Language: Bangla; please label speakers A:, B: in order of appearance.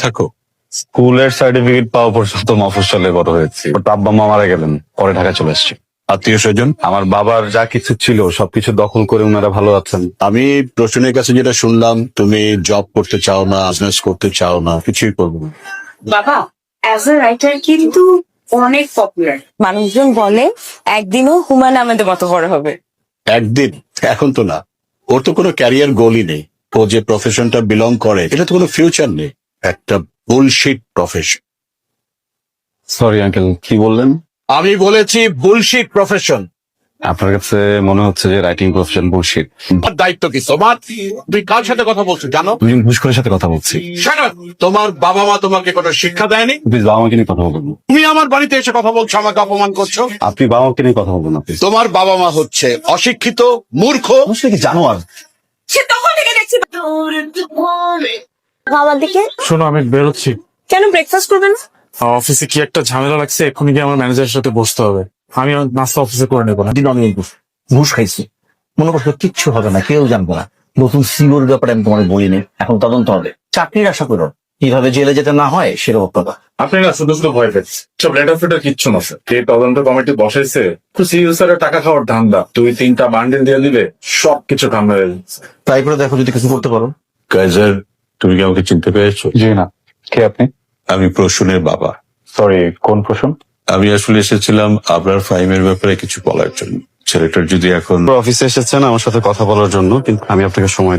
A: থাকো।
B: স্কুলের সার্টিফিকেট পাওয়া পর্যন্ত মফস্বলে বড় হয়েছি, ওর আব্বা মা মারা গেলেন, পরে ঢাকা চলে আসছি।
A: আত্মীয় স্বজন?
B: আমার বাবার যা কিছু ছিল সবকিছু দখল করে ওনারা ভালো আছেন।
A: আমি প্রশ্নের কাছে যেটা শুনলাম, তুমি জব করতে চাও না, বিজনেস করতে চাও না, কিছুই করবো না।
C: বাবা অ্যাজ এ রাইটার কিন্তু অনেক পপুলার, মানুষজন বলে একদিনও হুমায়ুন আহমেদের মতো বড় হবে।
A: একদিন? এখন তো না। ওর তো কোনো ক্যারিয়ার গোলই নেই। ও যে প্রফেশনটা বিলং করে এটা তো কোনো ফিউচার নেই, একটা বুলশিট প্রফেশন।
B: সরি আঙ্কেল, কি বললেন?
A: আমি বলেছি বুলশিট প্রফেশন।
B: আপনার কাছে মনে হচ্ছে যে রাইটিং প্রফেশন বুলশিট।
A: দায়িত্ব কি তোমার? তুমি কার সাথে কথা বলছো জানো?
B: আমি ঘুষখোরের সাথে কথা বলছি।
A: Shut up! তোমার বাবা মা তোমাকে কোনো শিক্ষা দেয়নি?
B: প্লিজ বাবা মাকে নিয়ে কথা বলবেন না।
A: তুমি আমার বাড়িতে এসে কথা বলছো, আমাকে অপমান করছো।
B: আপনি বাবা মাকে নিয়ে কথা বলবেন না প্লিজ।
A: তোমার বাবা মা হচ্ছে অশিক্ষিত, মূর্খ।
B: অবশ্যই কি জানোয়ার।
C: সে তখন থেকে দেখছি বাবার দিকে।
D: শোনো, আমি বেরোচ্ছি।
C: কেন ব্রেকফাস্ট করবে না?
D: অফিসে কি একটা ঝামেলা লাগছে, এক্ষুনি গিয়ে আমার ম্যানেজারের সাথে বসতে হবে। আমি আমার নাস্তা অফিসে করে নেবো না।
E: দিন আমি ঘুষ খাইছি, মনে করছো কিচ্ছু হবে না, কেউ জানবো না। নতুন সিওর ব্যাপারে আমি তোমার বলিনি, এখন তদন্ত হবে। চাকরির আশা করো, কিভাবে জেলে যেতে না হয় সেরকম কথা।
D: আপনি না শুধু শুধু ভয় পেয়েছেন, সব লেটার ফেটার কিচ্ছু না স্যার। এই তদন্ত কমিটি বসাইছে তো সিইও স্যারের টাকা খাওয়ার ধান্দা। 2-3টা বান্ডেল দিয়ে দিলে সবকিছু ঠান্ডা হয়ে যাচ্ছে।
E: ট্রাই করে দেখো যদি কিছু করতে পারো।
A: কাইজার, তুমি কি আমাকে চিনতে পেরেছো?
B: জি না। কে আপনি?
A: আমি প্রসূনের বাবা।
B: সরি, কোন প্রশ্ন?
A: আমি আসলে এসেছিলাম আপনার ফাইমের ব্যাপারে কিছু বলার জন্য। ছেলেটার যদি এখন
B: অফিসে এসেছেন আমার সাথে কথা বলার জন্য, কিন্তু আমি আপনাকে সময়